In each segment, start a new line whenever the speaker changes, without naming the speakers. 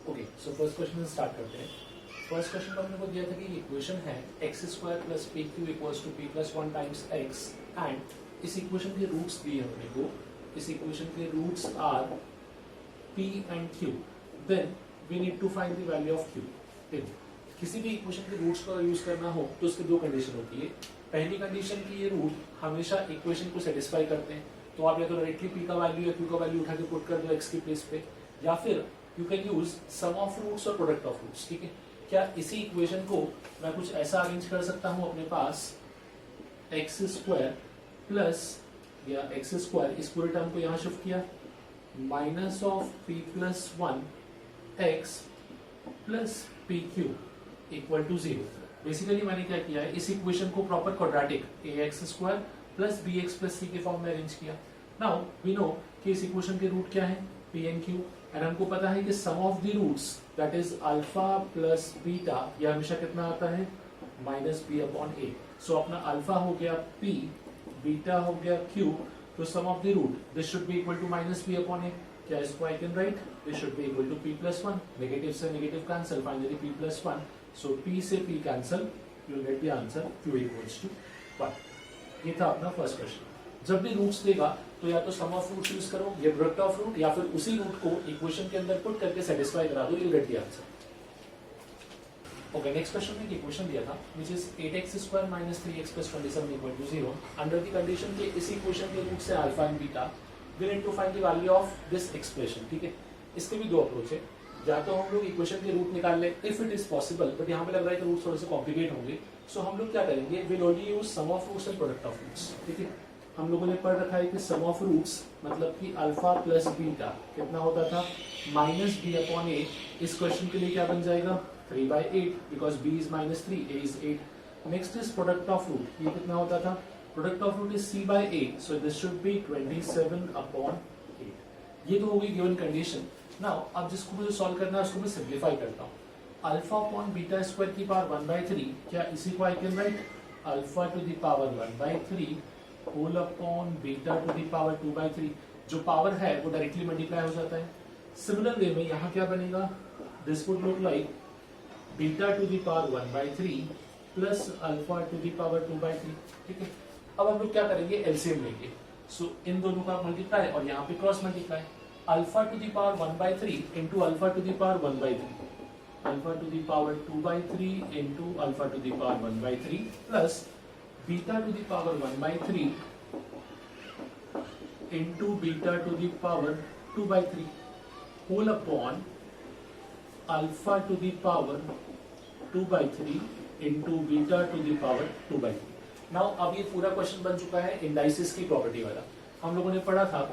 Okay, so first question से start करते हैं। फर्स्ट क्वेश्चन में हमने को दिया था कि इक्वेशन है x square plus P q equals to p plus one times x, and इस इक्वेशन के रूट्स दिए हमने को। इस इक्वेशन के roots are p and q, then we need to find the value of q. देखो, किसी भी इक्वेशन के रूट्स को यूज करना हो तो उसकी दो कंडीशन होती है। पहली कंडीशन की ये रूट हमेशा इक्वेशन को सेटिस्फाई करते हैं, तो आप या तो डायरेक्टली पी का वैल्यू या क्यू का वैल्यू उठा के पुट कर दो एक्स की प्लेस पे, या फिर you can use sum of roots और प्रोडक्ट ऑफ रूट्स। ठीक है, क्या इसी इक्वेशन को मैं कुछ ऐसा अरेंज कर सकता हूं अपने पास एक्स स्क्वायर प्लस या एक्स स्क्वायर, इस पूरे टर्म को यहां शिफ्ट किया, minus of P plus one x plus P Q equal to 0। Basically मैंने क्या किया है, इस इक्वेशन को proper quadratic a x square plus b x plus c के फॉर्म में अरेंज किया। नाउ वी नो कि इस इक्वेशन के रूट क्या है, पी एंड क्यू, एंड हमको पता है कि sum of the roots that is alpha plus beta, यह हमेशा कितना आता है, माइनस बी अपॉन ए। सो अपना अल्फा हो गया पी, बीटा हो गया क्यू, तो sum of the root this should be equal to minus B upon a. क्या इसको I can write, this should be equal to p plus one, negative से negative cancel, finally p plus one, so p से p cancel, you get the answer q equals to 1। ये था अपना first question. जब भी roots देगा तो या तो सम ऑफ रूट्स यूज करो या प्रोडक्ट ऑफ रूट, या फिर उसी रूट को इक्वेशन के अंदर पुट करके सेटिस्फाई करा दो, you get the answer. Okay, next question में एक इक्वेशन दिया था which is 8x square minus 3x plus 27 equal to 0। Under the condition के इस इक्वेशन के रूट से alpha and beta, we need to find the value of this expression. ठीक है, इसके भी दो अप्रोच है, या तो हम लोग इक्वेशन के रूट निकाल ले if it is possible, but यहाँ पे लग रहा है कि रूट थोड़े से कॉम्प्लिकेट होंगे, सो हम लोग क्या करेंगे, will only use sum of roots and product of roots. ठीक है, हम लोगों ने पढ़ रखा है कि सम ऑफ रूट्स मतलब कि अल्फा प्लस बीटा कितना होता था, माइनस बी अपॉन ए। इस क्वेश्चन के लिए क्या बन जाएगा, 3/8, because b is minus 3, a is 8। Next is product of root, ये कितना होता था, product of root is c/a, so this should be 27 upon 8। ये तो होगी गिवन कंडीशन। नाउ अब जिसको मुझे सॉल्व करना है उसको मैं सिंप्लीफाई करता हूँ। अल्फा अपॉन बीटा स्क्वायर की पावर 1/3, क्या इसी को I can write alpha to the power 1/3 whole upon beta to the power 2/3। जो पावर है वो डायरेक्टली मल्टीप्लाई हो जाता है। सिमिलर वे में यहाँ क्या बनेगा, this would look like beta to the power 1/3 plus alpha to the power 2/3। ठीक है, अब हम लोग क्या करेंगे, एलसीएम लेंगे। सो इन दोनों का मल्टीप्लाई और यहाँ पे cross multiply, alpha to the power 1/3 into alpha to the power 1/3, alpha to the power 2/3 into alpha to the power 1/3 plus beta to the power 1/3 into beta to the power 2/3 whole upon alpha to the power 2/3 into beta to the power 2/3। Now अब ये पूरा question बन चुका है indices की property वाला। हम लोगों ने पढ़ा था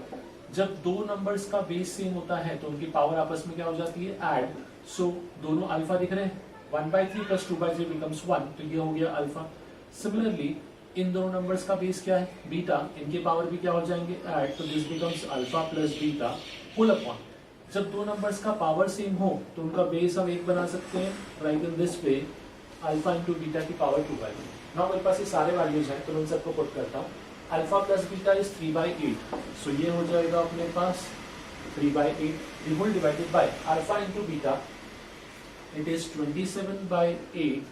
जब दो नंबर्स का बेस सेम होता है तो उनकी पावर आपस में क्या हो जाती है, ऐड। सो दोनों अल्फा दिख रहे हैं, 1/3 प्लस 2/3 बिकम्स 1, तो ये हो गया अल्फा। सिमिलरली इन दोनों नंबर्स का बेस क्या है, बीटा, इनके पावर भी क्या हो जाएंगे, ऐड, तो this becomes alpha plus beta whole upon. जब दो नंबर्स का पावर सेम हो तो उनका बेस हम एक बना सकते हैं, right in this way, alpha into beta की पावर 2/3। नाउ मेरे पास ये सारे वैल्यूज हैं तो मैं सबको पुट करता हूँ। अल्फा प्लस बीटा इज 3/8, सो ये हो जाएगा अपने पास 3/8 the whole divided by alpha into beta, it is 27/8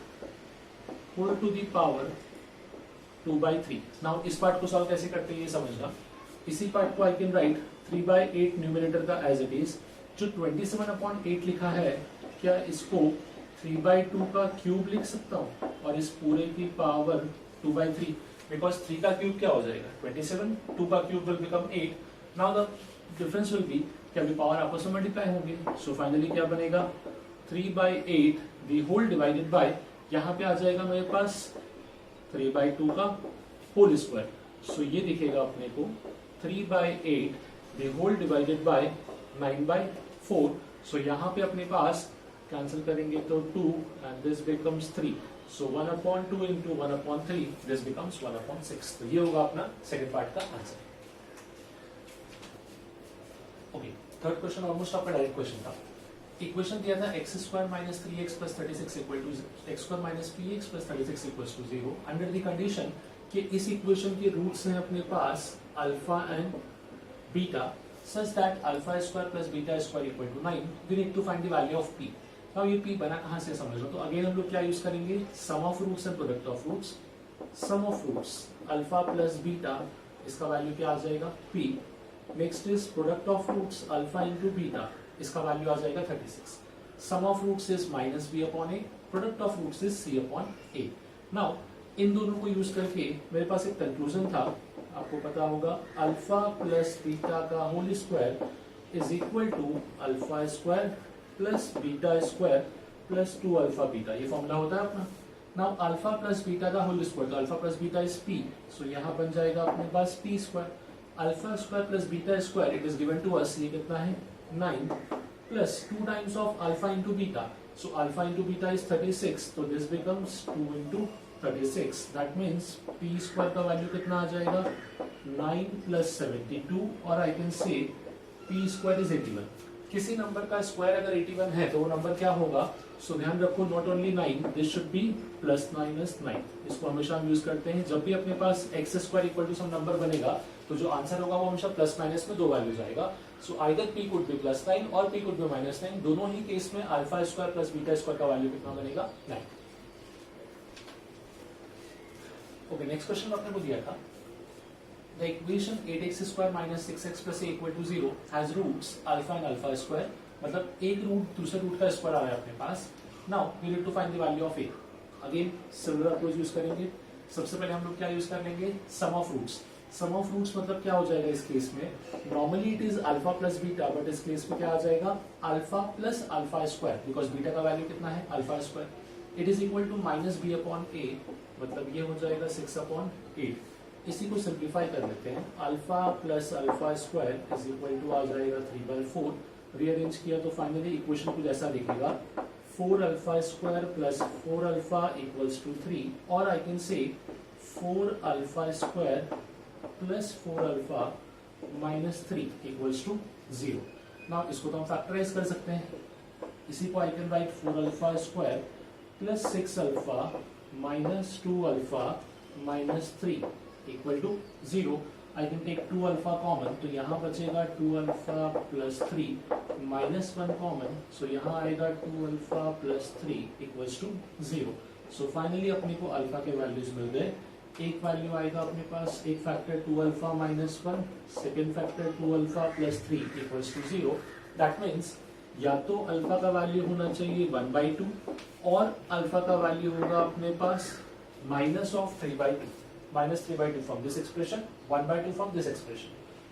whole to the power 2/3। Now इस पार्ट को सॉल्व कैसे करते हैं ये समझना। इसी पार्ट को आई कैन राइट 3/8 न्यूमरेटर का एज इट इज। जो 27/8 लिखा है, क्या इसको 3/2 का क्यूब लिख सकता हूँ और इस पूरे की पावर 2/3, बिकॉज 3 का क्यूब क्या हो जाएगा 27, 2 का cube will become 8। Now the difference will be कि अभी पावर आपस में मल्टीप्लाई होंगे, सो फाइनली क्या बनेगा 3/8 द होल डिवाइडेड बाय, यहाँ पे आ जाएगा मेरे पास 3/2 का होल स्क्वायर। सो ये दिखेगा अपने को 3/8 the whole divided by 9/4। So यहाँ पे अपने पास कैंसिल करेंगे तो 2 and this becomes 3, so 1/2 into 1/3 this becomes 1/6। तो ये होगा अपना सेकंड पार्ट का answer. Okay, third question almost आपका डायरेक्ट क्वेश्चन था। इक्वेशन दिया था x square minus 3x plus 36 equal to x square minus p x plus 36 equal to 0 under the condition कि इस इक्वेशन के रूट्स हैं अपने पास alpha and beta, such that alpha square plus beta square equal to 9, we need to find the value of p. Now ये p बना कहाँ से समझ लो, तो अगेन हम लोग क्या यूज करेंगे, sum of roots and product of roots. Sum of roots alpha plus beta, इसका वैल्यू क्या आ जाएगा p. Next is product of roots alpha into beta, इसका वैल्यू आ जाएगा 36. Sum of roots is minus B upon a, product of roots is C upon A. Now इन दोनों को यूज करके मेरे पास एक कंक्लूजन था, आपको पता होगा अल्फा प्लस बीटा का whole square is equal to alpha square plus beta square plus 2 alpha beta. ये फॉर्मूला होता है अपना. नाउ अल्फा प्लस बीटा का होल स्क्वायर, तो alpha plus beta is p, so यहाँ बन जाएगा अपने पास p square. Alpha square plus beta square, it is given to us, ये कितना है 9 plus 2 times of alpha into beta, so alpha into beta is 36, तो this becomes 2 into 36. That means P square का वैल्यू कितना आ जाएगा 9 plus 72, और I can से पी स्क्वायर इज 81. किसी नंबर का स्क्वायर अगर 81 है तो वो नंबर क्या होगा, सो ध्यान रखो not only 9, this should B plus minus 9. इसको हमेशा हम यूज करते हैं जब भी अपने पास x square equal to some number बनेगा, तो जो आंसर होगा वो हमेशा प्लस माइनस में 2 वैल्यूज आएगा. So either P could be plus 9 और पी कुड बी माइनस 9. दोनों ही केस में alpha square plus beta square का वैल्यू कितना बनेगा 9. ओके, नेक्स्ट क्वेश्चन आपने को दिया था, the equation 8x square minus 6x plus a equal to 0 has roots alpha and alpha square. मतलब एक रूट दूसरे रूट का स्क्वायर आ रहा है अपने पास. Now we need to find the value of a. Again similar approach use करेंगे. सबसे पहले हम लोग क्या यूज कर लेंगे, sum of roots. Sum of roots मतलब क्या हो जाएगा इस केस में, normally it is alpha plus beta, but इस केस में क्या आ जाएगा alpha plus alpha square, because beta का वैल्यू कितना है alpha square. It is equal to minus B upon ए, मतलब ये हो जाएगा 6 अपॉन 8. इसी को सिंप्लीफाई कर लेते हैं, alpha plus alpha square is equal to आ जाएगा 3/4. रीअरेंज किया तो फाइनली इक्वेशन कुछ ऐसा दिखेगा, 4 alpha square plus 4 alpha equals to 3, और I can say 4 alpha square plus 4 alpha minus 3 equals to 0. Now इसको तो हम फैक्टराइज कर सकते हैं. इसी को I can write 4 alpha square plus 6 alpha minus 2 alpha minus 3 equal to 0. I can take 2 alpha common, तो यहाँ बचेगा 2 alpha plus 3 minus 1 common, so यहाँ आएगा 2 alpha plus 3 equals to 0. So finally अपने को alpha के values मिल गए. एक वैल्यू आएगा अपने पास, एक factor 2 alpha minus 1, second factor 2 alpha plus 3 equals to 0. That means या तो अल्फा का वैल्यू होना चाहिए 1/2 और अल्फा का वैल्यू होगा अपने पास minus of 3/2, minus 3/2 from this expression, 1/2 from this expression.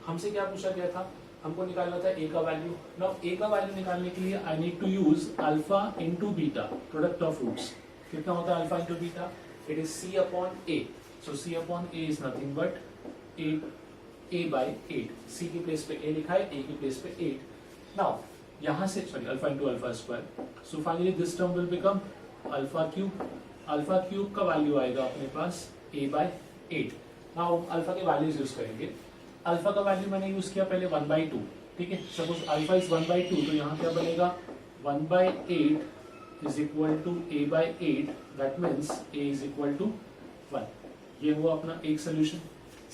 हमसे क्या पूछा गया था, हमको निकालना था ए का वैल्यू. नाउ ए का वैल्यू निकालने के लिए I need to use alpha into beta, product of roots. कितना होता है alpha into beta, it is C upon A. So C upon A is nothing but 8 C की प्लेस पे ए लिखा है, ए की प्लेस पे 8. नाउ यहां से sorry alpha into alpha square, so finally this term will become alpha cube. Alpha cube का value आएगा अपने पास a/8. नाउ अल्फा के वैल्यूज यूज करेंगे. अल्फा का वैल्यू मैंने यूज किया पहले 1/2, ठीक है. सपोज अल्फा इज 1/2, तो यहाँ क्या बनेगा 1/8 is equal to a/8. That means a is equal to 1. ये हुआ अपना एक सोल्यूशन.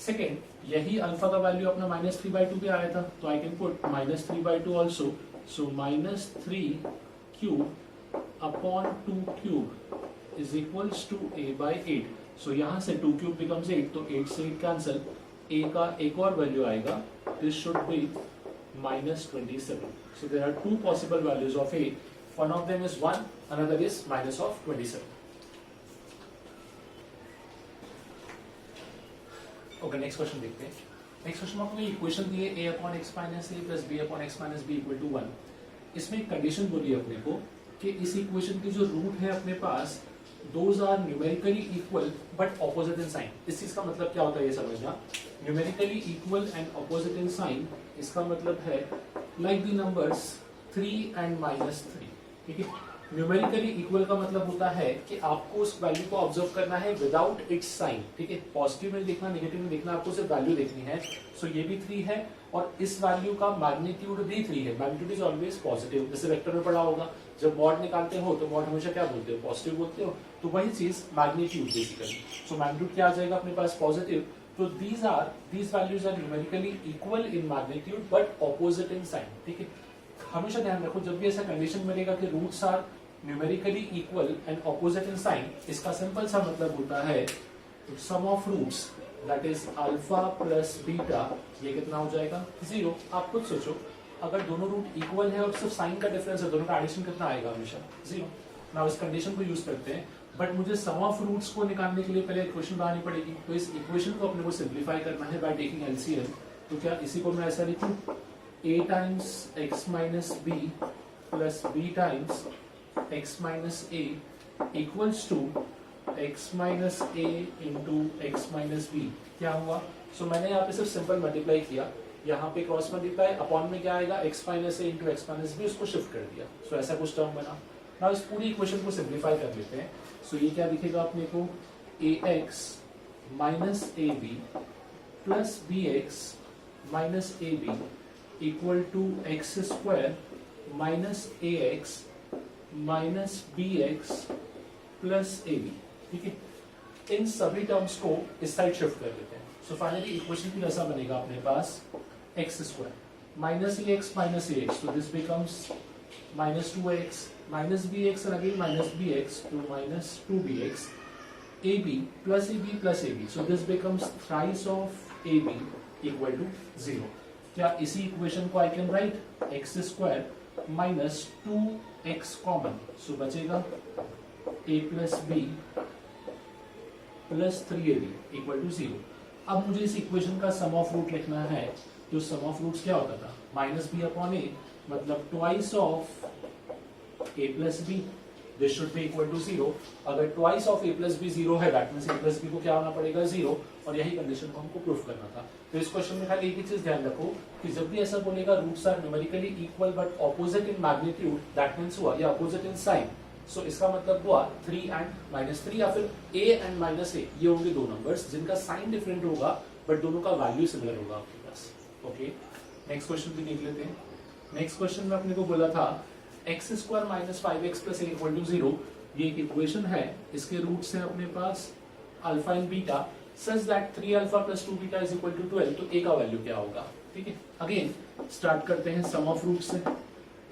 सेकेंड, यही अल्फा का वैल्यू अपना माइनस 3/2 पे आया था, तो I can put minus 3/2 also. So minus 3 cube upon 2 cube is equals to a/8. So यहाँ से 2 cube becomes 8, तो 8 से 8 cancel. a का एक और वैल्यू आएगा, this should be minus 27. So there are two possible values of a. One of them is 1, another is minus of 27. Okay, next question देखते हैं. नेक्स्ट क्वेश्चन में आपको इक्वेशन दी है a upon x minus a plus b upon x minus b equal to 1. इसमें एक condition बोली है अपने को कि इस इक्वेशन की जो रूट है अपने पास, those are numerically equal but opposite in sign. इस चीज का मतलब क्या होता है ये समझना. Numerically equal and opposite in sign, इसका मतलब है लाइक द नंबर्स 3 एंड -3. ठीक है. न्यूमेरिकली इक्वल का मतलब होता है कि आपको उस वैल्यू को ऑब्जर्व करना है विदाउट इट्स साइन. ठीक है. पॉजिटिव में देखना, नेगेटिव में देखना, आपको सिर्फ वैल्यू देखनी है. सो ये भी 3 है और इस वैल्यू का मैग्नीट्यूड भी 3 है. Magnitude is always positive. जैसे वेक्टर में पढ़ा होगा, जब मॉड निकालते हो तो मॉड हमेशा क्या बोलते हो, पॉजिटिव बोलते हो. तो वही चीज मैग्नीट्यूड बेसिकली. सो मैग्नीट्यूड क्या आ जाएगा अपने पास पॉजिटिव. तो these values are numerically equal in magnitude but opposite in sign. ठीक है, हमेशा ध्यान रखो जब भी ऐसा कंडीशन मिलेगा कि roots are numerically equal and opposite in sign, इसका सिंपल सा मतलब होता है sum of roots that is alpha plus beta, ये कितना हो जाएगा 0. आप खुद सोचो अगर दोनों रूट इक्वल है और सिर्फ साइन का डिफरेंस है, दोनों का एडिशन कितना आएगा हमेशा 0. नाउ इस कंडीशन को यूज करते हैं, बट मुझे सम ऑफ रूट्स को निकालने के लिए पहले इक्वेशन बनानी पड़ेगी. तो इस इक्वेशन को अपने को सिंप्लीफाई करना है बाय टेकिंग एलसीएम. तो क्या इसी को मैं ऐसा लिखूं, a times x minus b plus b times x minus a equals to x minus a into x minus b. क्या हुआ? सो मैंने यहाँ पे सिर्फ सिंपल मल्टीप्लाई किया, यहाँ पे क्रॉस मल्टीप्लाई, अपॉन में क्या आएगा x minus a into x minus b, उसको शिफ्ट कर दिया. सो ऐसा कुछ टर्म बना. नाउ इस पूरी इक्वेशन को सिंप्लीफाई कर लेते हैं. सो ये क्या दिखेगा अपने को, ax minus ab plus bx minus ab equal to x square minus ax minus bx plus ab. ठीक है, इन सभी टर्म्स को इस साइड शिफ्ट कर लेते हैं. सो फाइनली इक्वेशन की ऐसा बनेगा अपने पास x square minus ax minus ax, so this becomes minus 2x minus bx and again minus bx to minus 2bx, ab plus ab, so this becomes thrice of ab equal to 0. क्या इसी equation को I can write x square minus 2x common, so बचेगा a plus b plus 3ab equal to 0. अब मुझे इस equation का सम of root लिखना है. तो सम ऑफ रूट्स क्या होता था, माइनस बी अपॉन ए, मतलब twice of a plus b, this should be equal to 0. अगर twice of a plus b 0 है, that means a plus b को क्या होना पड़ेगा 0, और यही कंडीशन को हमको प्रूफ करना था. तो इस क्वेश्चन में खाली एक ही चीज ध्यान रखो कि जब भी ऐसा बोलेगा roots are numerically equal but opposite in magnitude, that means हुआ या ऑपोजिट इन साइन. सो इसका मतलब हुआ 3 एंड -3 या फिर a एंड -a, ये होंगे दो नंबर्स जिनका साइन डिफरेंट होगा बट दोनों का वैल्यू सिमिलर होगा आपके पास. ओके, नेक्स्ट क्वेश्चन भी देख लेते हैं. नेक्स्ट क्वेश्चन में अपने को बोला था x square minus 5x plus a equal to 0. ये एक इक्वेशन है, इसके रूट्स हैं अपने पास alpha and beta such that 3 alpha plus 2 beta is equal to 12. तो a का वैल्यू क्या होगा? ठीक है, अगेन स्टार्ट करते हैं सम ऑफ रूट से.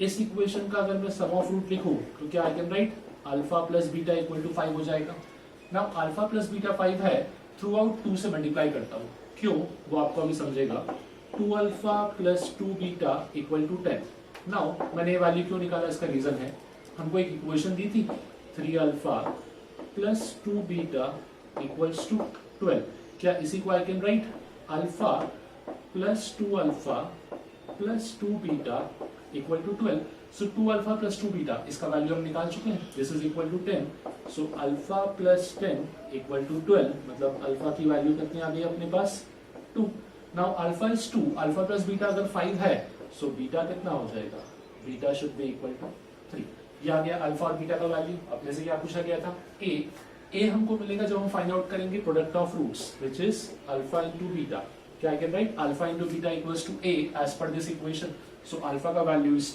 इस इक्वेशन का अगर मैं सम ऑफ रूट लिखूं तो क्या I can write alpha plus beta equal to 5 हो जाएगा. नाउ अल्फा प्लस बीटा 5 है, थ्रू आउट 2 से मल्टीप्लाई करता हूं. क्यों, वो आपको अभी समझेगा. 2 alpha plus 2 beta equal to 10. Now मैंने ये वैल्यू क्यों निकाला, इसका रीजन है, हमको एक इक्वेशन दी थी 3 alpha plus 2 beta equals to 12. क्या इसी को I can write alpha plus 2 alpha plus 2 beta equal to 12. So 2 alpha plus 2 beta, इसका वैल्यू हम निकाल चुके हैं, this is equal to 10. So alpha plus 10 equal to 12, मतलब अल्फा की वैल्यू कितनी आ गई अपने पास 2. Now alpha is 2, alpha plus beta अगर 5 है, सो बीटा कितना हो जाएगा, beta should be equal to 3. ये आ गया अल्फा और बीटा का वैल्यू. अपने से क्या पूछा गया था, ए हमको मिलेगा जब हम फाइंड आउट करेंगे product of roots which is alpha into beta. क्या I can write alpha into beta equals to a as per this equation. So alpha का वैल्यू इज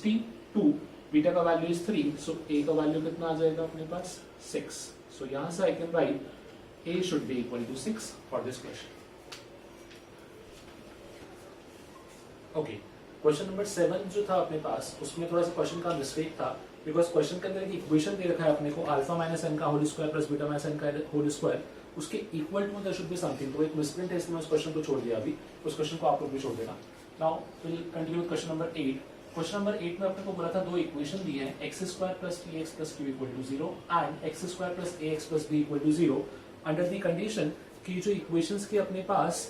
2, बीटा का वैल्यू इज 3, सो ए का value कितना आ जाएगा अपने पास 6. So यहां से I can write a should be equal to 6 for this question. Okay, question number 7 जो था अपने पास, उसमें थोड़ा सा क्वेश्चन का मिस्टेक था, बिकॉज क्वेश्चन के अंदर एक इक्वेशन दे रखा है अपने को अल्फा माइनस एन का whole square plus beta minus n का होल स्क्वायर, उसके equal to there should be something. तो एक मिसप्रिंट है, इसलिए मैं उस क्वेश्चन को छोड़ दिया. अभी उस क्वेश्चन को आप लोग भी छोड़ देना. Now will continue question number 8. Question number 8 में अपने को बोला था दो इक्वेशन दी है, x square plus 3x plus q equal to 0 and x square plus ax plus b equal to 0 under the condition कि जो इक्वेशंस के अपने पास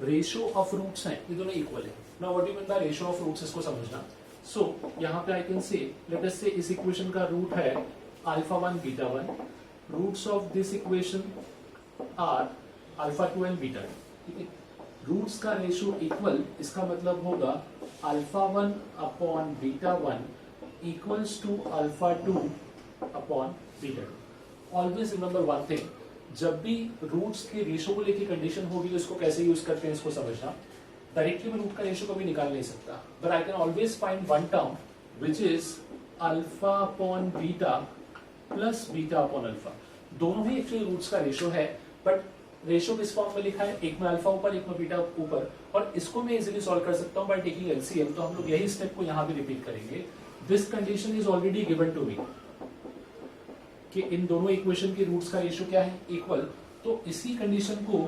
रेशियो ऑफ रूट्स हैं ये दोनों इक्वल है. Now what do you mean by ratio of roots, इसको समझना. सो यहाँ पे आई कैन से लेट अस से इस इक्वेशन का रूट है alpha 1 beta 1. Roots of this equation are alpha 2 and beta 2. ठीक है, रूट्स का रेशियो इक्वल, इसका मतलब होगा alpha 1 upon beta 1 equals to alpha 2 upon beta 2. Always remember one thing, जब भी रूट्स के रेशियो को लेके कंडीशन होगी तो इसको कैसे यूज करते हैं इसको समझना. डायरेक्टली मैं रूट का रेशियो कभी निकाल नहीं सकता, but I can always find one term which is alpha upon beta plus beta upon alpha. दोनों ही एक्चुअली रूट्स का रेशियो है, बट रेशियो किस फॉर्म में लिखा है, एक में अल्फा ऊपर एक में बीटा ऊपर, और इसको मैं इजीली सॉल्व कर सकता हूं बाय टेकिंग एलसीएम। तो हम लोग यही स्टेप को यहां भी रिपीट करेंगे। This condition is already given to me कि इन दोनों इक्वेशन के रूट्स का रेशियो क्या है, इक्वल। तो इसी कंडीशन को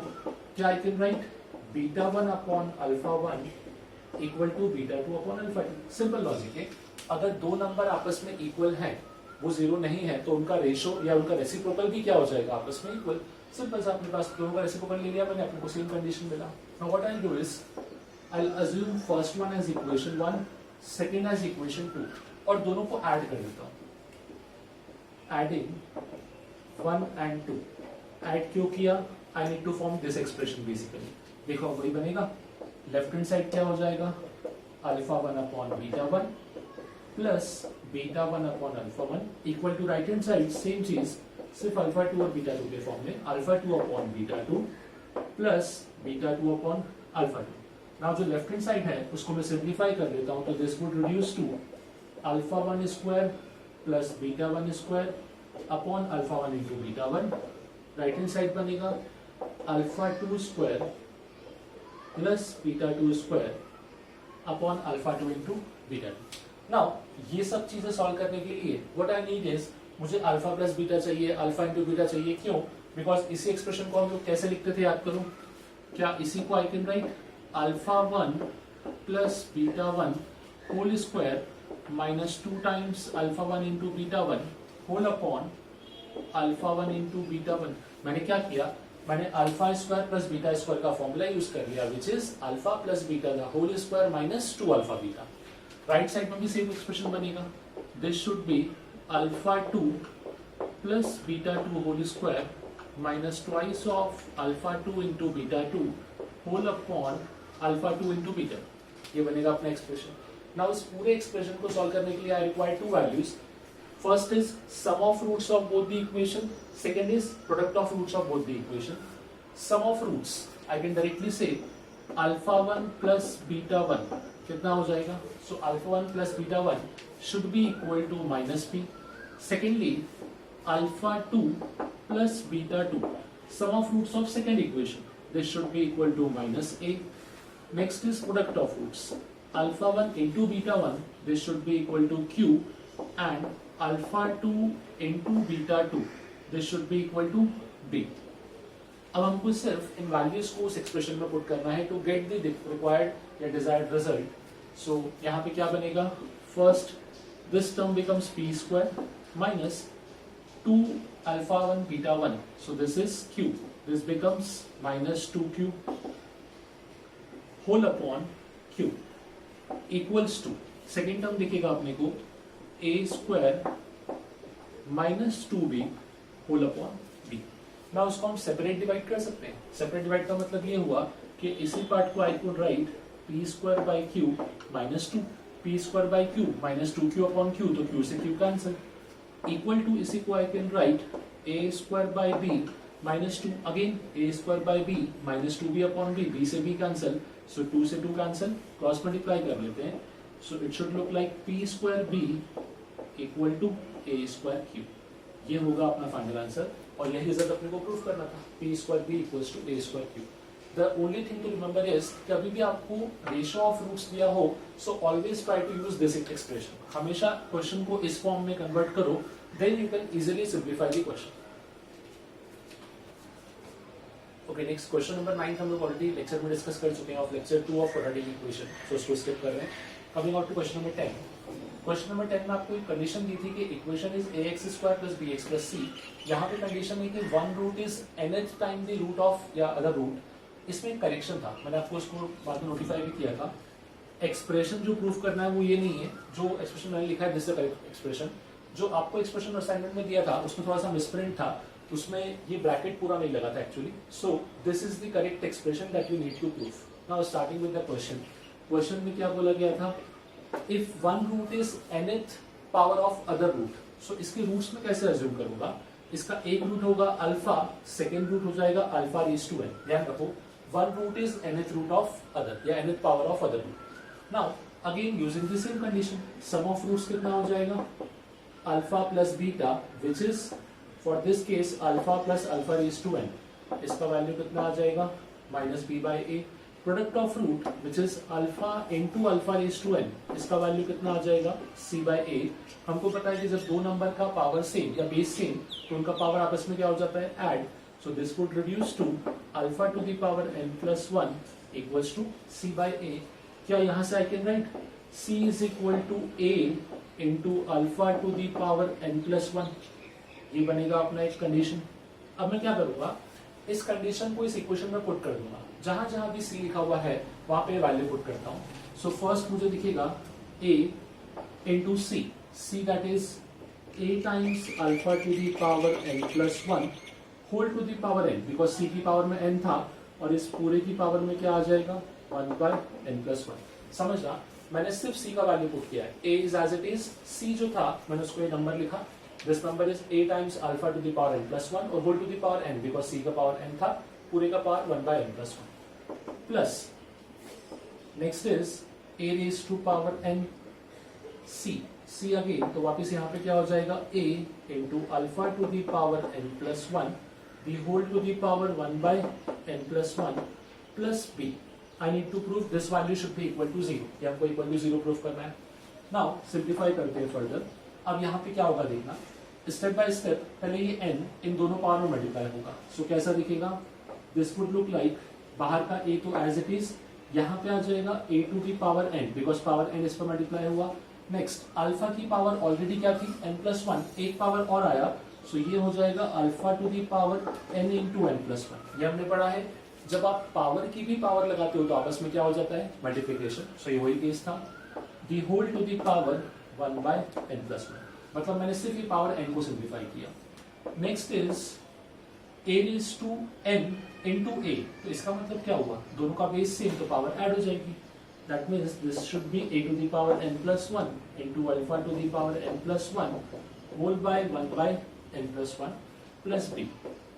क्या I can write, beta 1 upon alpha 1 equal to beta 2 upon alpha 2। Simple logic है। अगर दो नंबर आपस में इक्वल हैं, वो जीरो नहीं है, तो उनका रेशियो या उनका रेसिप्रोकल भी क्या हो जाएगा, आपस में इक्वल। सिंपल सा, अपने पास दोनों का रेसिप्रोकल ले लिया मैंने, अपने को सेम कंडीशन मिला। Now what I do is I assume first one as equation 1, second as equation 2, और दोनों को ऐड कर देता हूं। एडिंग 1 and 2, ऐड क्यों किया, I need to form this expression basically. देखो वही बनेगा, लेफ्ट हैंड साइड क्या हो जाएगा, alpha 1 upon beta 1 plus beta 1 upon alpha 1 equal to right hand side same चीज, सिर्फ अल्फा 2 और बीटा 2 के फॉर्म में, alpha 2 upon beta 2 plus beta 2 upon alpha 2। Now जो लेफ्ट हैंड साइड है उसको मैं सिंप्लीफाई कर लेता हूं, तो this would reduce to alpha 1 square plus beta 1 square upon alpha 1 into beta 1। Right hand side बनेगा alpha 2 square plus beta 2 square upon alpha 2 into beta 2। Now ये सब चीजें सॉल्व करने के लिए व्हाट आई नीड इज, मुझे alpha plus beta चाहिए, alpha into beta चाहिए। क्यों, बिकॉज इसी एक्सप्रेशन को हम लोग कैसे लिखते थे, याद करो। क्या इसी को I can write alpha 1 plus beta 1 whole square minus 2 times alpha 1 into beta 1 whole upon alpha 1 into beta 1। मैंने क्या किया, मैंने alpha square plus beta square का फॉर्मूला यूज कर लिया, which is alpha plus beta का whole square minus 2 alpha beta. Right side में भी सेम एक्सप्रेशन बनेगा, this should be alpha 2 plus beta 2 whole square minus twice of alpha 2 into beta 2 whole upon alpha 2 into beta. ये बनेगा अपना expression. Now इस पूरे expression को solve करने के लिए I require to values. First is sum of roots of both the equation. Second is product of roots of both the equation. Sum of roots, I can directly say alpha 1 plus beta 1 कितना हो जाएगा? So alpha 1 plus beta 1 should be equal to minus b. Secondly, alpha 2 plus beta 2, sum of roots of second equation, this should be equal to minus a. Next is product of roots. Alpha 1 into beta 1, this should be equal to q, and alpha 2 into beta 2 this should be equal to b। अब हमको सिर्फ इन values को उस expression में put करना है to get the required या desired result. So यहाँ पे क्या बनेगा, first this term becomes p square minus 2 alpha 1 beta 1, so this is q, this becomes minus 2q whole upon q equals to, second term दिखेगा अपने को a square minus 2b whole upon b। ना उसको हम separate divide कर सकते हैं। Separate divide का मतलब ये हुआ कि इसी पार्ट को I could write p square by q minus 2, p square by q minus 2q upon q, तो q से q कैंसिल, इक्वल टू इसी को I can right a square by b minus 2, again a square by b minus 2b upon b, b से b cancel, सो 2 से 2 cancel, cross multiply कर लेते हैं। So it should look like p square b equal to a square q। ये होगा अपना final answer, और यही रिजल्ट अपने को प्रूफ करना था, p square b equals to a square q। The only thing to remember is कि अभी भी आपको रेशियो ऑफ रूट्स दिया हो, so always try to use this expression। हमेशा क्वेश्चन को इस फॉर्म में कन्वर्ट करो, then you can easily simplify the question। Okay, next question number 9 हम लोग ऑलरेडी लेक्चर में डिस्कस कर चुके हैं, of lecture 2 of quadratic equation, so उसको स्किप कर रहे हैं। Coming out to question number 10। Question number 10 में आपको एक कंडीशन दी थी कि equation is ax square plus bx plus c। यहाँ पे कंडीशन है कि one root is nth time the root of या अदर रूट। इसमें एक करेक्शन था, मैंने आपको उसको बाद में नोटिफाई भी किया था। एक्सप्रेशन जो प्रूफ करना है वो ये नहीं है, जो एक्सप्रेशन मैंने लिखा है this is the correct expression. जो आपको एक्सप्रेशन असाइनमेंट में दिया था उसमें थोड़ा सा मिसप्रिंट था, उसमें ये ब्रैकेट पूरा नहीं लगा था actually. So this is the correct expression that you need to proof. Now starting with the question. Question में क्या बोला गया था, if one root is nth power of other root. So इसके रूट्स में कैसे अज्यूम करूंगा, इसका एक रूट होगा अल्फा, सेकेंड रूट हो जाएगा अल्फा रेज टू n। ध्यान रखो, one root is nth root of other या nth power of other root. Now again using the same condition, sum of roots कितना हो जाएगा, alpha plus beta, which is for this case alpha plus alpha raise to n। इसका value कितना आ जाएगा minus b by a. Product of root which is alpha into alpha raise to n, इसका value कितना आ जाएगा सी by ए। हमको पता है कि जब दो नंबर का पावर सेम या बेस सेम तो उनका पावर आपस में क्या हो जाता है add. So this would reduce to alpha to the power n plus one equals to c by a. क्या यहाँ से I can write c is equal to a into alpha to the power n plus one, ये बनेगा अपना एक condition. अब मैं क्या करूंगा, इस कंडीशन को इस इक्वेशन में पुट कर दूंगा, जहां जहां भी c लिखा हुआ है वहां पे वैल्यू पुट करता हूं। सो फर्स्ट मुझे दिखेगा a into c, c that is a times alpha to the power n plus one whole to the power n, because c की पावर में n था और इस पूरे की पावर में क्या आ जाएगा 1 बाय n प्लस वन। समझना, मैंने सिर्फ c का वैल्यू पुट किया है, a is as it is, c जो था मैंने उसको ये नंबर लिखा, this number is a times alpha to the power n plus one और whole to the power n, because c का पावर n था, पूरे का power 1 by n plus one, plus next is a raise to power n c again, तो वापिस यहाँ पे क्या हो जाएगा a into alpha to the power n plus one the whole to the power 1 by n plus 1 plus b. I need to prove this value should be equal to 0. ये हमको equal to 0 prove करना है। Now simplify करते हैं further। अब यहाँ पे क्या होगा देखना, स्टेप बाय स्टेप। पहले ये n इन दोनों पावर में मल्टीप्लाई होगा, सो कैसा दिखेगा, दिस वुड लुक लाइक, बाहर का a तो एज इट इज, यहाँ पे आ जाएगा a to the power n, because power n इस पर मल्टीप्लाई हुआ। नेक्स्ट अल्फा की पावर ऑलरेडी क्या थी n प्लस वन, एक पावर और आया, सो ये हो जाएगा alpha to the power n into n plus one. ये हमने पढ़ा है, जब आप पावर की भी पावर लगाते हो तो आपस में क्या हो जाता है मल्टीप्लिकेशन, सो ये वही केस था, the whole to the power 1 by n plus one. मतलब मैंने सिर्फ ये पावर n को सिंप्लीफाई किया। Next is a raise to n into a, तो इसका मतलब क्या हुआ, दोनों का बेस सेम तो पावर ऐड हो जाएगी, that means this should be a to the power n plus one into alpha to the power n plus one whole by 1 by n plus one plus b।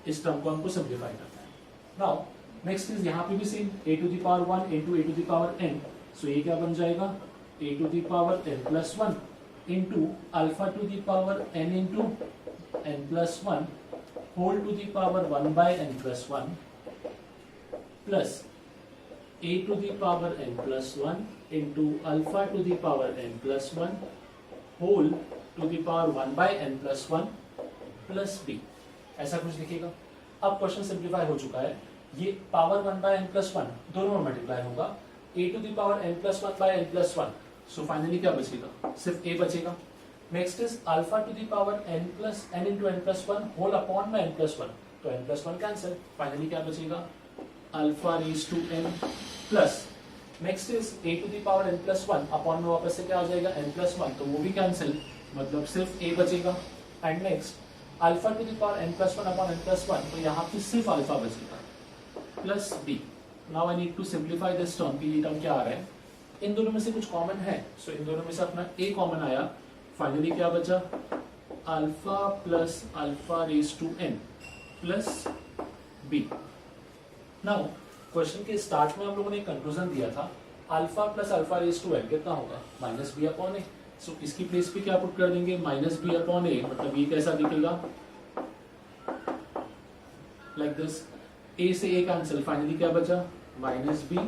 इस term को हमको simplify करना है। Now next is यहाँ पे भी same, a to the power one into a to the power n, so ये क्या बन जाएगा a to the power n plus one into alpha to the power n into n plus one whole to the power 1 by n plus one plus a to the power n plus one into alpha to the power n plus one whole to the power 1 by n plus one plus b, ऐसा कुछ दिखेगा। अब question simplify हो चुका है, ये power 1 by n plus one दोनों में मल्टीप्लाई होगा, a to the power n plus one by n plus one, so finally क्या बचेगा, सिर्फ a बचेगा। Next is alpha to the power n plus n into n plus one whole upon में n plus one, तो n plus one cancel, finally क्या बचेगा alpha raise to n plus, next is a to the power n plus one upon में वापस से क्या आ जाएगा n प्लस वन, तो वो भी कैंसिल, मतलब सिर्फ a बचेगा। And next alpha to the power n plus one upon n plus one, तो यहाँ पे सिर्फ अल्फा बचेगा plus b। Now I need to simplify this term, की ये टर्म क्या आ रहा है, इन दोनों में से कुछ कॉमन है, सो इन दोनों में से अपना a कॉमन आया, फाइनली क्या बचा alpha plus alpha raise to n plus b। Now question के स्टार्ट में हम लोगों ने कंक्लूजन दिया था alpha plus alpha raise to n कितना होगा माइनस बी अपॉन ए, सो इसकी प्लेस पे क्या पुट कर देंगे माइनस बी अपॉन ए, मतलब ये कैसा दिखेगा लाइक दिस, ए से ए कैंसिल, फाइनली क्या बचा minus b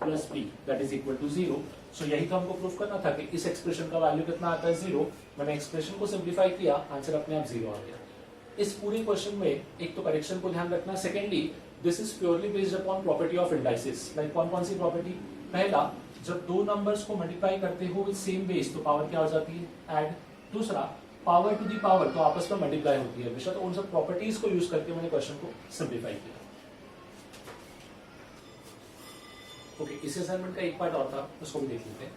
plus b that is equal to 0। So यही तो हमको प्रूफ करना था कि इस एक्सप्रेशन का वैल्यू कितना आता है 0। मैंने एक्सप्रेशन को सिंप्लीफाई किया, आंसर अपने आप 0 आ गया। इस पूरे क्वेश्चन में एक तो करेक्शन को ध्यान रखना, secondly this is purely based upon property of indices. Like कौन कौन सी प्रॉपर्टी, पहला जब दो नंबर्स को मल्टीप्लाई करते हो विद सेम बेस तो पावर क्या हो जाती है ऐड, दूसरा पावर टू दी पावर तो आपस में मल्टीप्लाई होती है हमेशा, तो उन सब प्रॉपर्टीज को यूज करके मैंने क्वेश्चन को सिंप्लीफाई किया। ओके, इस असाइनमेंट का एक पार्ट और था, उसको भी देख लेते हैं।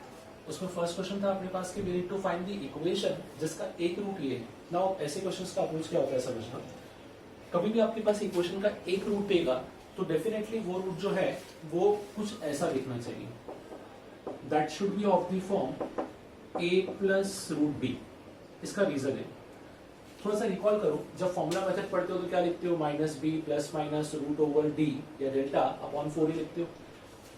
उसमें फर्स्ट क्वेश्चन था अपने पास कि we need to find the equation जिसका एक रूट ये है। नाउ ऐसे क्वेश्चंस का अप्रोच क्या होता है समझना, कभी भी आपके पास इक्वेशन का एक रूट देगा तो डेफिनेटली वो रूट जो है वो कुछ ऐसा दिखना चाहिए, that should be of the form a plus root b. इसका रीजन है, थोड़ा सा रिकॉल करो, जब फॉर्मूला मेथड पढ़ते हो तो क्या लिखते हो minus b plus minus root over d या डेल्टा अपॉन 4 ही लिखते हो।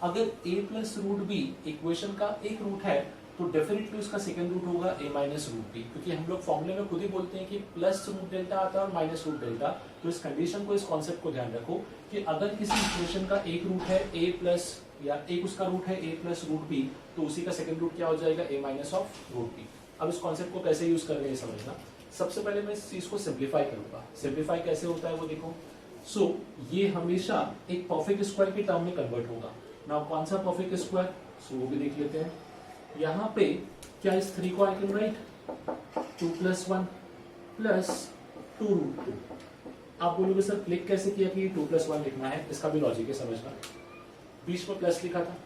अगर a plus root b equation का एक रूट है तो डेफिनेटली उसका सेकंड रूट होगा a माइनस रूट बी, क्योंकि हम लोग फॉर्मूले में खुद ही बोलते हैं कि प्लस रूट डेल्टा आता है और माइनस रूट डेल्टा। तो इस कंडीशन को, इस कॉन्सेप्ट को ध्यान रखो कि अगर किसी इक्वेशन का एक रूट है a प्लस, या एक उसका रूट है a प्लस रूट बी, तो उसी का सेकंड रूट क्या हो जाएगा, a minus of root b. अब इस कॉन्सेप्ट को कैसे यूज कर रहे हैं समझना। सबसे पहले मैं इस चीज को सिंप्लीफाई करूंगा। सिंप्लीफाई कैसे होता है वो देखो। सो ये हमेशा एक परफेक्ट स्क्वायर के टर्म में कन्वर्ट होगा। नाउ कौन सा परफेक्ट स्क्वायर, सो वो भी देख लेते हैं। यहाँ पे क्या इस 3 को I can write 2 plus 1 plus 2 root 2। आप बोलोगे सर क्लिक कैसे किया कि 2 प्लस 1 लिखना है, इसका भी लॉजिक है समझना। बीच में प्लस लिखा था,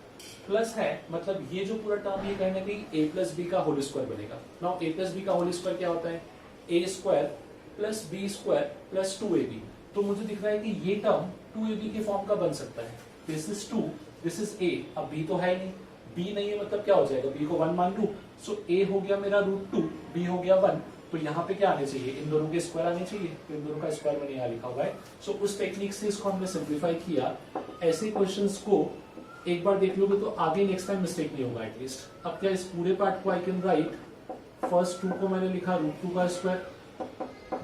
प्लस है मतलब ये जो पूरा टर्म ये कहना कि a प्लस बी का होल स्क्वायर बनेगा। नाउ a प्लस बी का होल स्क्वायर क्या होता है, a square plus B square plus 2ab। तो मुझे दिख रहा है कि ये टर्म 2ab के फॉर्म का बन सकता है। This is 2, this is a। अब b तो है नहीं, b नहीं है मतलब क्या हो जाएगा, b को 1 मान लू। सो a हो गया मेरा रूट 2, b हो गया 1। तो यहाँ पे क्या आने चाहिए, इन दोनों के स्क्वायर आने चाहिए। तो इन दोनों का स्क्वायर मैंने यहाँ लिखा हुआ है। सो उस टेक्निक से इसको हमने सिंप्लीफाई किया। ऐसे क्वेश्चंस को एक बार देख लोगे तो आगे नेक्स्ट टाइम मिस्टेक नहीं होगा एटलीस्ट। अब क्या इस पूरे पार्ट को आई कैन राइट, फर्स्ट 2 को मैंने लिखा रूट 2 का स्क्वायर,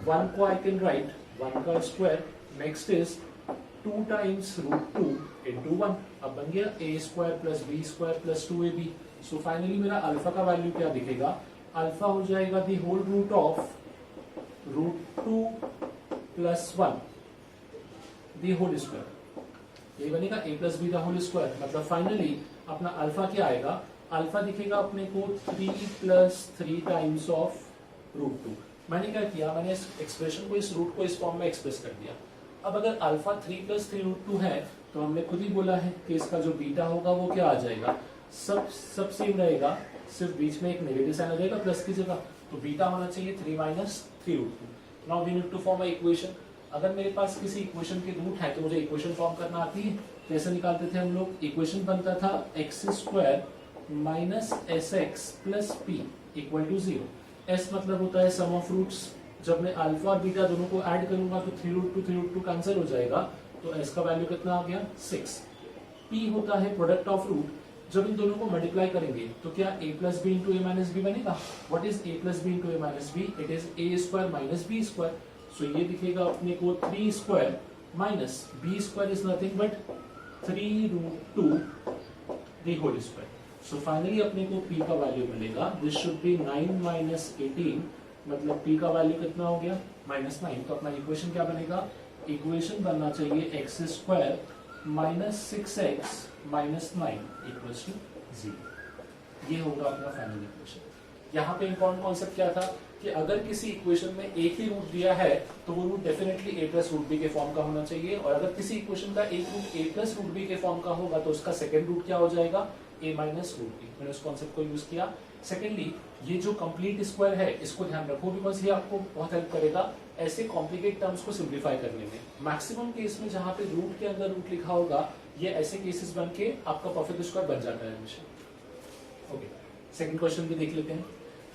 1 को आई कैन राइट 1 का square, next is 2 times root 2 into 1। अब बन गया a square plus B square plus 2ab। So finally मेरा अल्फा का वैल्यू क्या दिखेगा, अल्फा हो जाएगा the whole root of root 2 plus 1 the whole square. ये बनेगा a प्लस बी का होल स्क्वायर। मतलब फाइनली अपना अल्फा क्या आएगा, अल्फा दिखेगा अपने को 3 प्लस 3 टाइम्स ऑफ रूट 2। मैंने क्या किया, मैंने इस एक्सप्रेशन को, इस रूट को इस फॉर्म में एक्सप्रेस कर दिया। अब अगर अल्फा 3 प्लस 3 रूट 2 है तो हमने खुद ही बोला है कि इसका जो बीटा होगा वो क्या आ जाएगा, सब सेम रहेगा, सिर्फ बीच में एक नेगेटिव साइन आ जाएगा प्लस की जगह। तो बीटा होना चाहिए 3 minus 3 root 2। Now we need to form a equation. अगर मेरे पास किसी इक्वेशन के रूट है तो मुझे इक्वेशन फॉर्म करना आती है। कैसे निकालते थे हम लोग, इक्वेशन बनता था x square minus s x plus p equal to 0। S मतलब होता है सम ऑफ रूट्स। जब मैं अल्फा और बीटा दोनों को ऐड करूंगा तो 3 रूट 2 कैंसिल हो जाएगा। तो एस का वैल्यू कितना आ गया 6। पी होता है प्रोडक्ट ऑफ रूट। जब इन दोनों को मल्टीप्लाई करेंगे तो क्या a plus B into A minus b बनेगा। What is a plus B into A minus b, it is a square minus B square. So ये दिखेगा अपने को 3 square minus B square is nothing but 3 root 2 the whole square. So finally अपने को p का value मिलेगा, this should B 9 minus 18। मतलब p का वैल्यू कितना हो गया -9। तो अपना इक्वेशन क्या बनेगा, इक्वेशन बनना चाहिए x square minus 6x minus 9 equals to 0। ये होगा अपना फाइनल इक्वेशन। यहाँ पे इम्पोर्टेंट कॉन्सेप्ट क्या था कि अगर किसी इक्वेशन में एक ही रूट दिया है तो वो root definitely a plus root b के फॉर्म का होना चाहिए। और अगर किसी इक्वेशन का एक root a plus root b के फॉर्म का होगा तो उसका सेकंड रूट क्या हो जाएगा, a माइनस रूट बी। मैंने उस कॉन्सेप्ट को यूज किया। सेकेंडली ये जो कंप्लीट स्क्वायर है इसको ध्यान रखो, बिकॉज ये आपको बहुत हेल्प करेगा ऐसे कॉम्प्लिकेट टर्म्स को सिंप्लीफाई करने में। मैक्सिमम केस में जहां पे रूट के अंदर रूट लिखा होगा ये ऐसे केसेस बन के आपका परफेक्ट स्क्वायर बन जाता है हमेशा। ओके, सेकंड क्वेश्चन भी देख लेते हैं।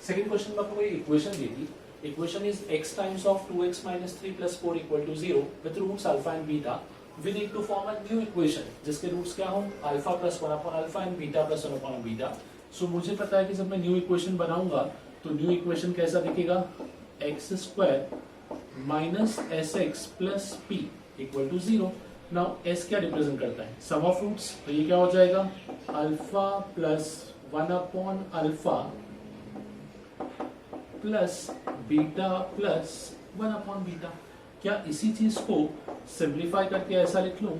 सेकंड क्वेश्चन में आपको एक इक्वेशन दी थी। Equation is x times of 2x minus 3 plus 4 equal to 0 with roots alpha and beta. We need to form a new equation जिसके रूट्स क्या हों, alpha plus 1 upon alpha and beta plus 1 upon beta. सो मुझे पता है कि जब मैं न्यू इक्वेशन बनाऊंगा तो न्यू इक्वेशन कैसा दिखेगा, x square minus s x plus p equal to 0। Now s क्या रिप्रेजेंट करता है, सम ऑफ रूट्स। तो ये क्या हो जाएगा, alpha plus 1 upon alpha plus beta plus 1 upon beta. क्या इसी चीज को सिंप्लीफाई करके ऐसा लिख लूं,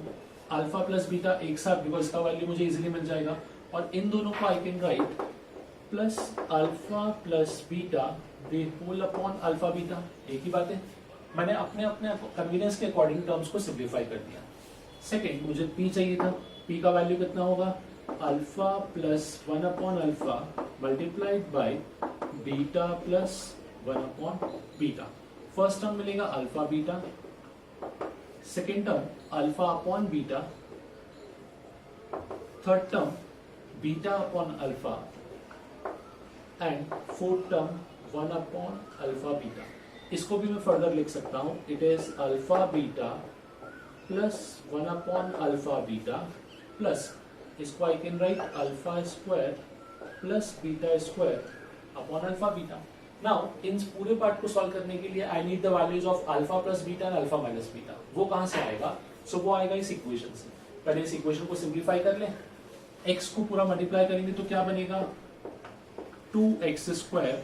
अल्फा प्लस बीटा एक साथ, बिकॉज इसका वैल्यू मुझे इजीली मिल जाएगा। और इन दोनों को I can write plus alpha plus beta the whole upon alpha beta. एक ही बात है, मैंने अपने अपने कन्वीनियंस के अकॉर्डिंग टर्म्स को सिंप्लीफाई कर दिया। सेकेंड, मुझे पी चाहिए था। पी का वैल्यू कितना होगा, alpha plus 1 upon alpha multiplied by beta plus 1 upon beta. First term मिलेगा alpha beta, second term alpha upon beta, third term beta upon alpha and fourth term 1 upon alpha beta. इसको भी मैं further लिख सकता हूं, it is alpha beta plus 1 upon alpha beta plus, इसको I can write alpha square plus beta square upon alpha beta. Now इन पूरे part को सॉल्व करने के लिए I need the values of alpha plus beta and alpha minus beta. वो कहां से आएगा? सो वो आएगा इस इक्वेशन से। पहले इस इक्वेशन को सिंप्लीफाई कर लें, x को पूरा मल्टीप्लाई करेंगे तो क्या बनेगा 2x square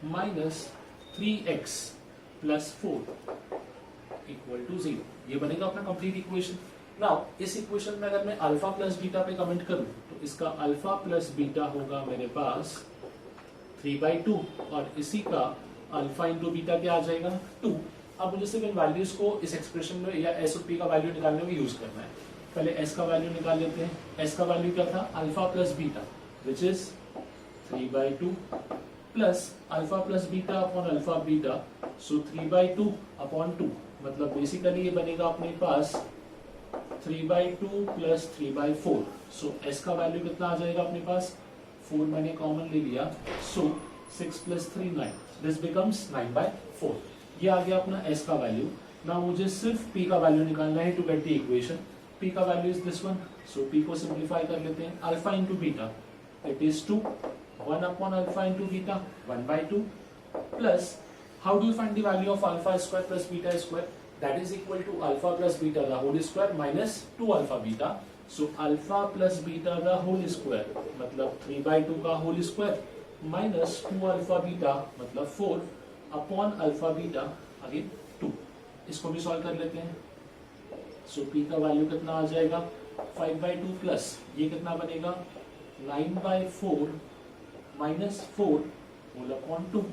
minus 3x plus 4 equal to 0। ये बनेगा अपना कंप्लीट इक्वेशन। नाउ इस इक्वेशन में अगर मैं अल्फा प्लस बीटा पे कमेंट करूं तो इसका अल्फा प्लस बीटा होगा मेरे पास 3/2 और इसी का अल्फा इंटू बीटा क्या आ जाएगा 2। अब मुझे सिर्फ इन वैल्यूज को इस एक्सप्रेशन में या एस और पी का वैल्यू निकालने में यूज करना है। पहले एस का वैल्यू निकाल लेते हैं। एस का वैल्यू क्या था? Alpha plus beta which is 3/2 plus alpha plus beta upon alpha beta, so 3/2 upon 2, मतलब बेसिकली ये बनेगा अपने पास 3/2 प्लस 3/4। सो एस का वैल्यू कितना आ जाएगा अपने पास? 4 मैंने कॉमन ले लिया, सो 6 प्लस 3 9, दिस बिकम्स 9/4। ये आ गया अपना एस का वैल्यू। नाउ मुझे सिर्फ पी का वैल्यू निकालना है to get the equation. P का value is this one, so p को सिंप्लीफाई कर लेते हैं। Alpha into beta it is 2, 1 upon alpha into beta 1/2 plus how do you find the value of alpha square plus beta square? That is equal to alpha plus beta the whole square minus 2 alpha beta. So alpha plus beta the whole square मतलब 3/2 का whole square minus 2 alpha beta मतलब 4 upon alpha beta again 2। इसको भी solve कर लेते हैं। So p का value कितना आ जाएगा 5/2 प्लस ये कितना बनेगा 9/4 minus 4 whole upon 2।